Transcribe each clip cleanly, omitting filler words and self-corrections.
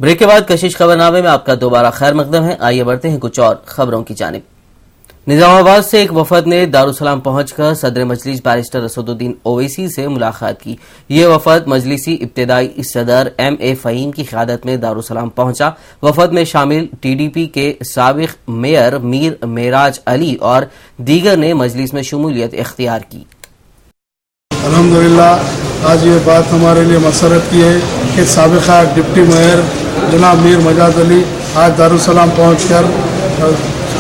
Break के बाद कशिश खबरनामे में आपका दोबारा खैर मकदम है। आइए बढ़ते हैं कुछ और खबरों की जानिब। निजामाबाद से एक वफद ने दारुसलाम पहुंचकर सदर मजलिस बैरिस्टर असदुद्दीन ओवैसी से मुलाकात की। ये वफद मजलिसी इब्तिदाई सदर M.A. फ़हीम की क़यादत में दारुसलाम पहुंचा। वफद में शामिल TDP के साबिक़ मेयर मीर मेराज अली और दीगर ने मजलिस में शमूलियत इख्तियार की। अल्हम्दुलिल्लाह आज ये बात हमारे लिए मसरत की है कि साबिक़ा डिप्टी मेयर जनाब मीर मेराज अली आज दारुसलाम पहुंचकर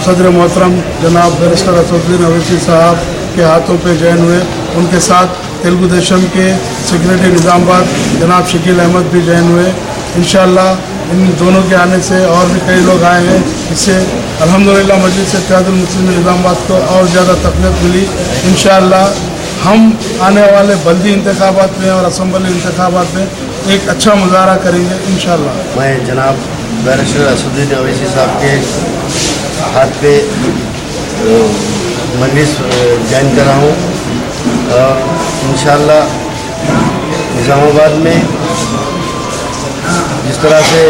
सदर मोहतरम जनाब बैरिस्टर असदुद्दीन ओवैसी साहब के हाथों पे जॉइन हुए। उनके साथ तेलुगु देशम के सेक्रेटरी निज़ामाबाद जनाब शकील अहमद भी जॉइन हुए। इंशाअल्लाह इन दोनों के आने से और भी कई लोग आए हैं। इससे अल्हम्दुलिल्लाह मजलिस इत्तेहादुल मुस्लिमीन निज़ामाबाद को और ज़्यादा तक़वियत मिली। इंशाअल्लाह हम आने वाले बल्दी इंतखाबात में और असम्बली इंतखाबात में एक अच्छा मुजाहरा करेंगे इंशाअल्लाह। मैं जनाब बैरिस्टर असदुद्दीन ओवैसी साहब के हाथ पे मजलिस ज्वाइन कर रहा हूँ और इंशाअल्लाह निज़ामाबाद में जिस तरह से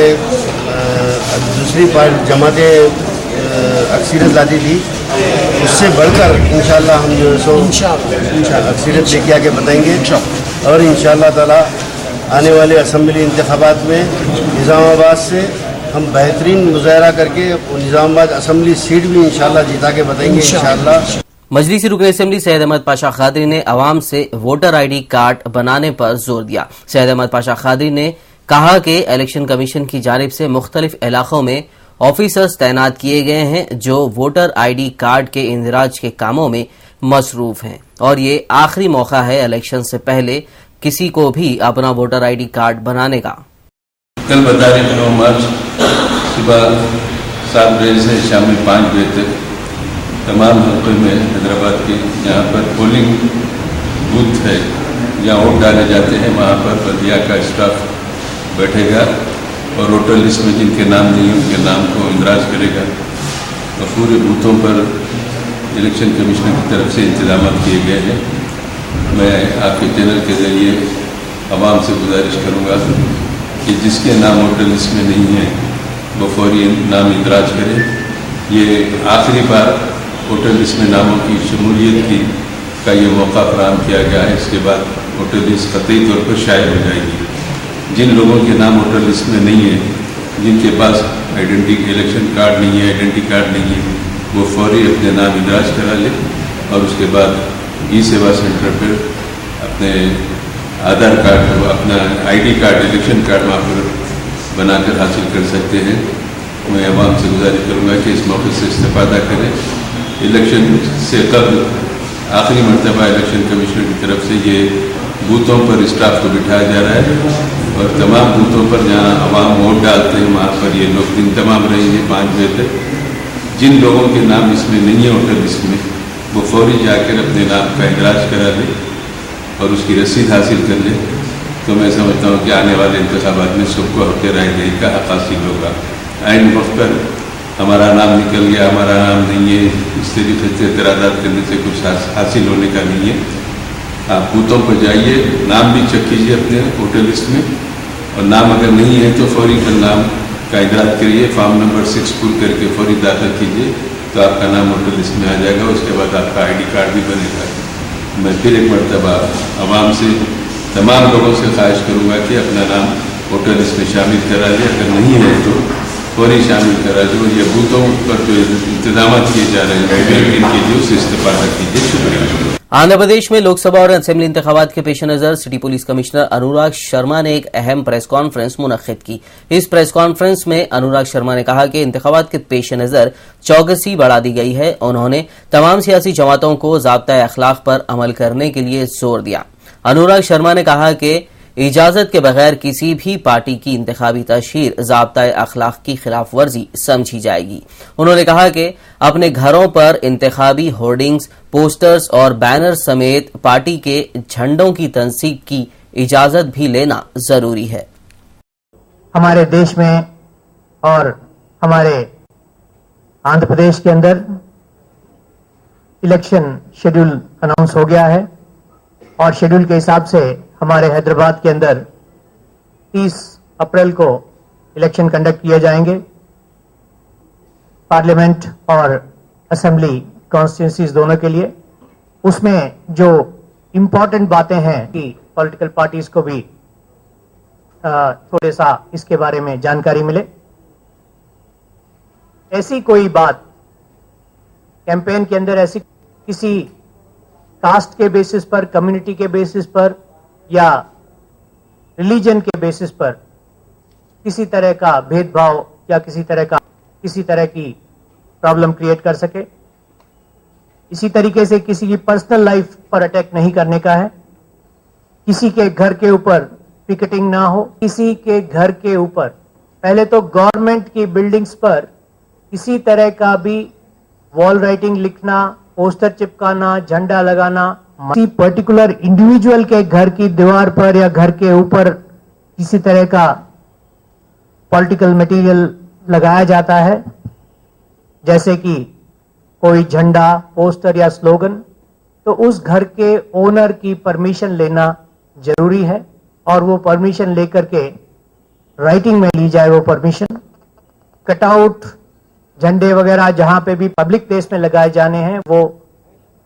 दूसरी पार्टी जमातें अक्सरियत लाती थी उससे बढ़कर इंशाअल्लाह हम जो है सो अक्सरियत लेके आके बताएंगे और इंशाअल्लाह ताला आने वाले असम्बली इंतखाबात में निज़ामाबाद से हम बेहतरीन मुजाहरा करके निज़ामाबाद असम्बली सीट भी इंशाअल्लाह जिता के बताएंगे इंशाअल्लाह। मजलिसी रुकन असेंबली सैयद अहमद पाशा खादरी ने अवाम से वोटर ID कार्ड बनाने पर जोर दिया। सैयद अहमद पाशा खादरी ने कहा कि इलेक्शन कमीशन की जानिब से मुख्तलिफ इलाकों में ऑफिसर्स तैनात किए गए हैं जो वोटर ID कार्ड के इंदिराज के कामों में मसरूफ हैं और ये आखिरी मौका है इलेक्शन से पहले किसी को भी अपना वोटर ID कार्ड बनाने का। कल 9 मार्च सुबह 7 बजे से शाम में 5 बजे तक तमाम हल्के में हैदराबाद के जहाँ पर पोलिंग बूथ है जहाँ वोट डाले जाते हैं वहाँ पर बल्दिया का स्टाफ बैठेगा और वोटर लिस्ट में जिनके नाम नहीं है उनके नाम को इंदराज करेगा और पूरे बूथों पर इलेक्शन कमीशन की तरफ से इंतजाम किए गए हैं। मैं आपके चैनल के ज़रिए आवाम से गुजारिश करूँगा कि जिसके नाम वोटर लिस्ट में नहीं है वो फौरी नाम इंदराज करे। ये आखिरी बार वोटर लिस्ट में नामों की शमूलियत की का ये मौका फराहम किया गया है। इसके बाद वोटर लिस्ट कतई तौर पर शाये हो जाएगी। जिन लोगों के नाम वोटर लिस्ट में नहीं है, जिनके पास इलेक्शन कार्ड नहीं है, आइडेंटिटी कार्ड नहीं है, वो फौरी अपने नाम इंदराज करा ले और उसके बाद ई-सेवा सेंटर पर अपने आधार कार्ड अपना ID कार्ड इलेक्शन कार्ड वहाँ पर बनाकर हासिल कर सकते हैं। मैं आवाम से गुजारिश करूँगा कि इस मौके से इस्तेफादा करें। इलेक्शन से कबल आखिरी मरतबा इलेक्शन कमीशनर की तरफ से ये बूथों पर स्टाफ को बिठाया जा रहा है और तमाम बूथों पर जहाँ आवाम वोट डालते हैं वहाँ पर ये लोग दिन तमाम रहेंगे 5 बजे तक। जिन लोगों के नाम इसमें नहीं है वोटर लिस्ट में वो फौरी जाकर अपने नाम का इंदराज करा ले और उसकी रसीद हासिल कर ले तो मैं समझता हूँ कि आने वाले इंतखाबात में सबको हक़ राय दही का हक़ हासिल होगा। आइन वक्त पर हमारा नाम निकल गया, हमारा नाम नहीं है, इस तरीके से एतराज़ात करने से कुछ हासिल होने का नहीं है। आप बूथों पर जाइए, नाम भी चेक कीजिए अपने वोटर लिस्ट में और नाम अगर नहीं है तो फौरी कल नाम का इंदराज करिए। फॉर्म नंबर 6 पूर करके फौरी दाखिल कीजिए तो आपका नाम वोटर लिस्ट में आ जाएगा। उसके बाद आपका ID कार्ड भी बनेगा। मैं फिर एक मरतबा आवाम से तमाम लोगों से ख्वाहिश करूँगा कि अपना नाम वोटर लिस्ट में शामिल करा लें। अगर नहीं है तो फौरी शामिल करा दो। ये बूथों पर जो इंतजाम किए जा रहे हैं इनके लिए उससे इस्तेफादा कीजिए। शुक्रिया। आंध्र प्रदेश में लोकसभा और असेंबली इंतखाबात के पेश नजर city police commissioner Anurag Sharma ने एक अहम प्रेस कॉन्फ्रेंस मुनक्किद की। इस प्रेस कॉन्फ्रेंस में अनुराग शर्मा ने कहा कि इंतखाबात के पेश नजर चौकसी बढ़ा दी गई है। उन्होंने तमाम सियासी जमातों को ज़ाब्ता अखलाक पर अमल करने के लिए जोर दिया। अनुराग शर्मा ने कहा कि इजाजत के बगैर किसी भी पार्टी की इंतखाबी तशहीर ज़ाब्ता अखलाक की खिलाफ वर्जी समझी जाएगी। उन्होंने कहा कि अपने घरों पर इंतखाबी होर्डिंग्स, पोस्टर्स और बैनर समेत पार्टी के झंडों की तनसीब की इजाजत भी लेना जरूरी है। हमारे देश में और हमारे आंध्र प्रदेश के अंदर इलेक्शन शेड्यूल अनाउंस हो गया है और शेड्यूल के हिसाब से हमारे हैदराबाद के अंदर 30 अप्रैल को इलेक्शन कंडक्ट किए जाएंगे, पार्लियामेंट और असेंबली कॉन्स्टिट्यूंसीज दोनों के लिए। उसमें जो इम्पोर्टेंट बातें हैं कि पॉलिटिकल पार्टीज को भी थोड़े सा इसके बारे में जानकारी मिले। ऐसी कोई बात कैंपेन के अंदर ऐसी किसी कास्ट के बेसिस पर, कम्युनिटी के बेसिस पर या रिलीजन के बेसिस पर किसी तरह का भेदभाव या किसी तरह की प्रॉब्लम क्रिएट कर सके। इसी तरीके से किसी की पर्सनल लाइफ पर अटैक नहीं करने का है। किसी के घर के ऊपर पिकेटिंग ना हो। किसी के घर के ऊपर, पहले तो गवर्नमेंट की बिल्डिंग्स पर किसी तरह का भी वॉल राइटिंग लिखना, पोस्टर चिपकाना, झंडा लगाना, किसी पर्टिकुलर इंडिविजुअल के घर की दीवार पर या घर के ऊपर किसी तरह का पॉलिटिकल मटेरियल लगाया जाता है, जैसे कि कोई झंडा, पोस्टर या स्लोगन, तो उस घर के ओनर की परमिशन लेना जरूरी है और वो परमिशन लेकर के राइटिंग में ली जाए। वो परमिशन कटआउट, झंडे वगैरह जहां पे भी पब्लिक प्लेस में लगाए जाने हैं वो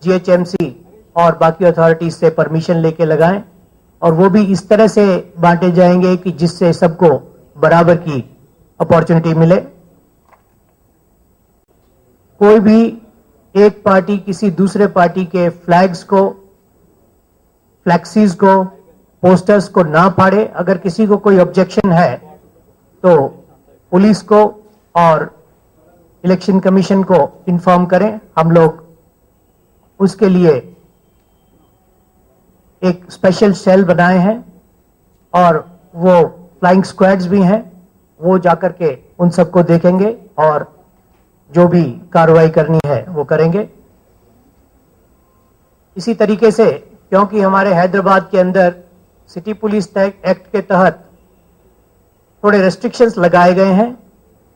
जीएचएमसी और बाकी अथॉरिटीज से परमिशन लेके लगाएं और वो भी इस तरह से बांटे जाएंगे कि जिससे सबको बराबर की अपॉर्चुनिटी मिले। कोई भी एक पार्टी किसी दूसरे पार्टी के फ्लैग्स को, फ्लैक्सीज को, पोस्टर्स को ना फाड़े। अगर किसी को कोई ऑब्जेक्शन है तो पुलिस को और इलेक्शन कमीशन को इन्फॉर्म करें। हम लोग उसके लिए एक स्पेशल सेल बनाए हैं और वो फ्लाइंग स्क्वाड्स भी हैं, वो जाकर के उन सबको देखेंगे और जो भी कार्रवाई करनी है वो करेंगे। इसी तरीके से क्योंकि हमारे हैदराबाद के अंदर सिटी पुलिस एक्ट के तहत थोड़े रेस्ट्रिक्शंस लगाए गए हैं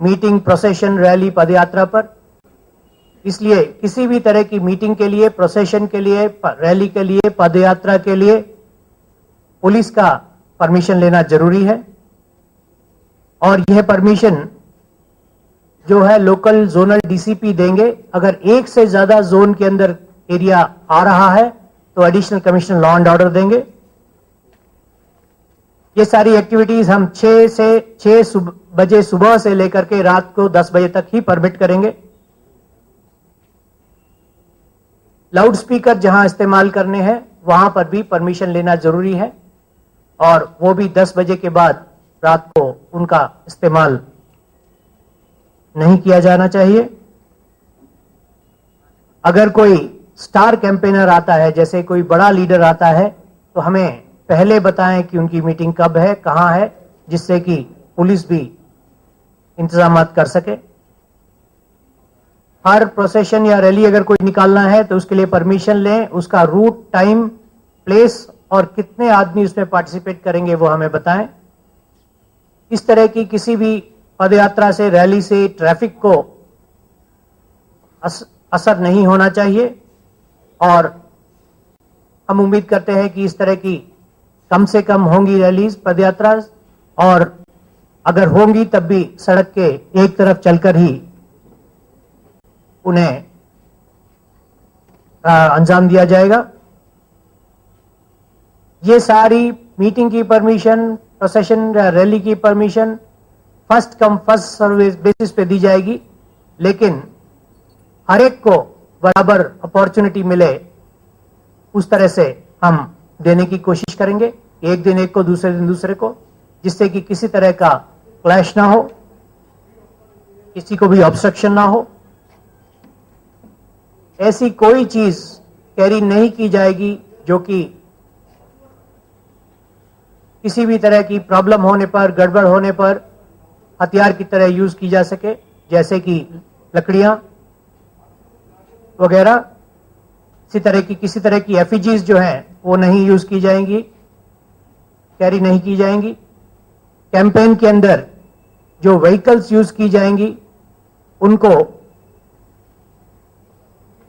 मीटिंग, प्रोसेशन, रैली, पदयात्रा पर, इसलिए किसी भी तरह की मीटिंग के लिए, प्रोसेशन के लिए, रैली के लिए, पदयात्रा के लिए पुलिस का परमिशन लेना जरूरी है। और यह परमिशन जो है लोकल जोनल डीसीपी देंगे। अगर एक से ज्यादा जोन के अंदर एरिया आ रहा है तो additional commissioner law and order देंगे। ये सारी एक्टिविटीज हम 6 बजे सुबह से लेकर के रात को 10 बजे तक ही परमिट करेंगे। लाउड स्पीकर जहां इस्तेमाल करने हैं वहां पर भी परमिशन लेना जरूरी है और वो भी 10 बजे के बाद रात को उनका इस्तेमाल नहीं किया जाना चाहिए। अगर कोई स्टार कैंपेनर आता है, जैसे कोई बड़ा लीडर आता है, तो हमें पहले बताएं कि उनकी मीटिंग कब है, कहां है, जिससे कि पुलिस भी इंतजामात कर सके। हर प्रोसेशन या रैली अगर कोई निकालना है तो उसके लिए परमिशन लें, उसका रूट, टाइम, प्लेस और कितने आदमी उसमें पार्टिसिपेट करेंगे वो हमें बताएं। इस तरह की किसी भी पदयात्रा से, रैली से ट्रैफिक को असर नहीं होना चाहिए और हम उम्मीद करते हैं कि इस तरह की कम से कम होंगी रैलीज, पदयात्रा, और अगर होंगी तब भी सड़क के एक तरफ चलकर ही उन्हें अंजाम दिया जाएगा। ये सारी मीटिंग की परमिशन, प्रोसेशन या रैली की permission first come first service basis पे दी जाएगी, लेकिन हर एक को बराबर अपॉर्चुनिटी मिले उस तरह से हम देने की कोशिश करेंगे। एक दिन एक को, दूसरे दिन दूसरे को, जिससे कि किसी तरह का क्लैश ना हो, किसी को भी ऑब्स्ट्रक्शन ना हो। ऐसी कोई चीज कैरी नहीं की जाएगी जो कि किसी भी तरह की प्रॉब्लम होने पर, गड़बड़ होने पर हथियार की तरह यूज की जा सके, जैसे कि लकड़ियां वगैरह। किसी तरह की एफिजीज जो हैं वो नहीं यूज की जाएंगी, कैरी नहीं की जाएंगी। कैंपेन के अंदर जो व्हीकल्स यूज की जाएंगी उनको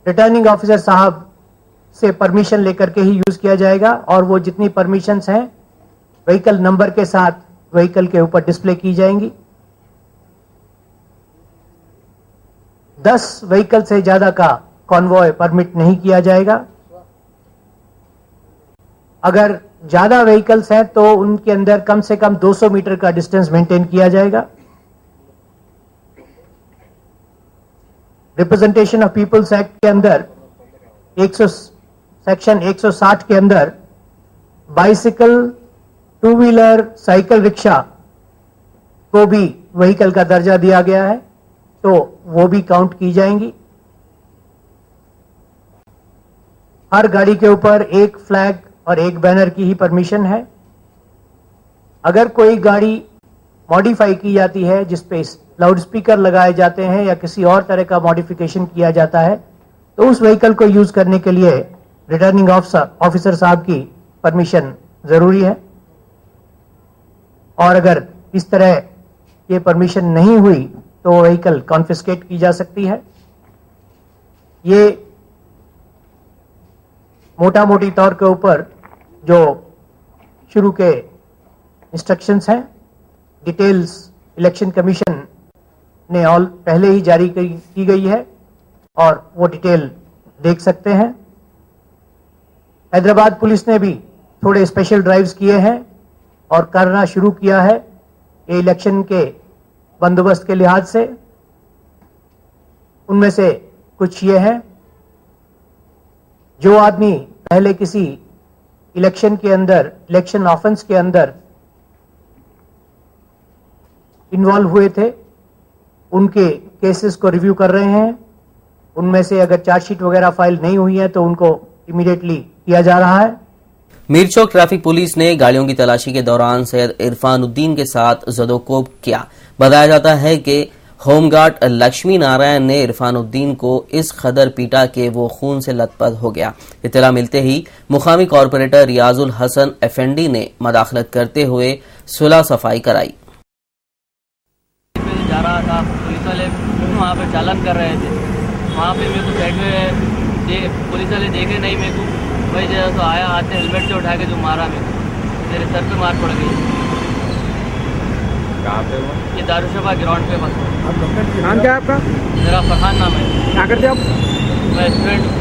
रिटर्निंग ऑफिसर साहब से परमिशन लेकर के ही यूज किया जाएगा और वो जितनी परमिशंस हैं व्हीकल नंबर के साथ व्हीकल के ऊपर डिस्प्ले की जाएंगी। 10 व्हीकल से ज्यादा का कॉन्वॉय परमिट नहीं किया जाएगा। अगर ज्यादा व्हीकल्स हैं तो उनके अंदर कम से कम 200 मीटर का डिस्टेंस मेंटेन किया जाएगा। रिप्रेजेंटेशन ऑफ पीपल्स एक्ट के अंदर सेक्शन 160 के अंदर bicycle, two wheeler, cycle rickshaw को भी व्हीकल का दर्जा दिया गया है, तो वो भी काउंट की जाएंगी। हर गाड़ी के ऊपर एक फ्लैग और एक बैनर की ही परमिशन है। अगर कोई गाड़ी मॉडिफाई की जाती है जिसपे लाउड स्पीकर लगाए जाते हैं या किसी और तरह का मॉडिफिकेशन किया जाता है, तो उस व्हीकल को यूज करने के लिए रिटर्निंग ऑफिसर साहब की परमिशन जरूरी है। और अगर इस तरह ये परमिशन नहीं हुई तो व्हीकल कॉन्फिस्केट की जा सकती है। ये मोटा मोटी तौर के ऊपर जो शुरू के इंस्ट्रक्शंस हैं, डिटेल्स इलेक्शन कमीशन ने पहले ही जारी की गई है और वो डिटेल देख सकते हैं। हैदराबाद पुलिस ने भी थोड़े स्पेशल ड्राइव्स किए हैं और करना शुरू किया है ये इलेक्शन के बंदोबस्त के लिहाज से। उनमें से कुछ ये हैं, जो आदमी पहले किसी इलेक्शन के अंदर, इलेक्शन ऑफेंस के अंदर इन्वॉल्व हुए थे, उनके केसेस को रिव्यू कर रहे हैं। उनमें से अगर चार्जशीट वगैरह फाइल नहीं हुई है तो उनको इमीडिएटली किया जा रहा है। मीरचौक ट्रैफिक पुलिस ने गाड़ियों की तलाशी के दौरान सैयद इरफानुद्दीन के साथ जदोकोब किया। बताया जाता है कि होमगार्ड लक्ष्मी नारायण ने इरफानुद्दीन को इस कदर पीटा कि वो खून से लथपथ हो गया। इत्तला मिलते ही मुकामी कॉरपोरेटर रियाजुल हसन एफएनडी ने मदाखलत करते हुए सुलह सफाई कराई। जा रहा था, पुलिस वाले वहाँ पे चालान कर रहे थे। वहाँ पे मेरे को साइड में पुलिस वाले देखे नहीं मेरे को, वही जगह तो आया, आते हेलमेट से उठा के जो मारा मेरे सर पे मार पड़ गई। कहाँ पे वो? ये दारुशबा ग्राउंड पे बस। नाम क्या है आपका? मेरा फरहान नाम है। क्या करते आप? मैं स्टूडेंट हूँ।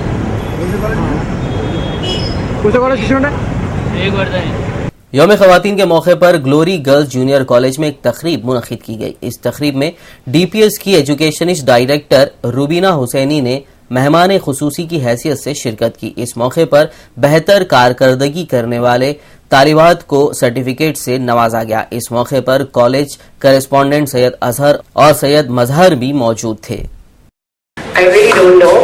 एक वर्जन है। यौम ख़वातीन के मौके पर ग्लोरी गर्ल्स जूनियर कॉलेज में एक तकरीब मुनक़िद की गई। इस तकरीब में डीपीएस की एजुकेशनिस्ट डायरेक्टर रुबीना हुसैनी ने मेहमान खुसूसी की हैसियत से शिरकत की। इस मौके पर बेहतर कारकर्दगी करने वाले तालिबात को सर्टिफिकेट से नवाजा गया। इस मौके पर कॉलेज करेस्पॉन्डेंट सैयद अजहर और सैयद मजहर भी मौजूद थे। I really don't know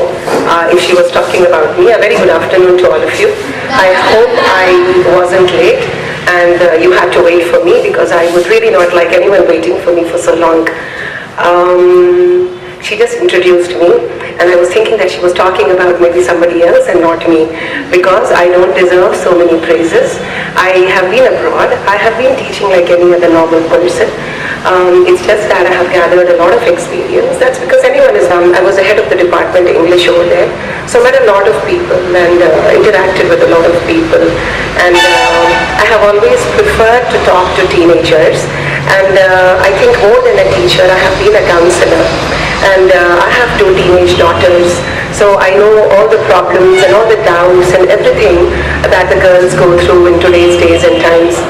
if she was talking about me. A very good afternoon to all of you. I hope I wasn't late and you had to wait for me, because I would really not like anyone waiting for me for so long. She just introduced me and I was thinking that she was talking about maybe somebody else and not me, because I don't deserve so many praises. I have been abroad. I have been teaching like any other normal person. It's just that I have gathered a lot of experience. That's because anyone is I was the head of the department English over there, so I met a lot of people and interacted with a lot of people, and I have always preferred to talk to teenagers, and I think more than a teacher I have been a counselor, and I have 2 teenage daughters, so I know all the problems and all the doubts and everything that the girls go through in today's days and times.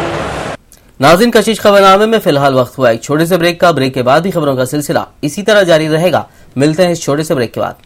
नाज़रीन, कशिश खबरनामे में फिलहाल वक्त हुआ एक छोटे से break का। Break के बाद भी खबरों का सिलसिला इसी तरह जारी रहेगा। मिलते हैं इस छोटे से ब्रेक के बाद।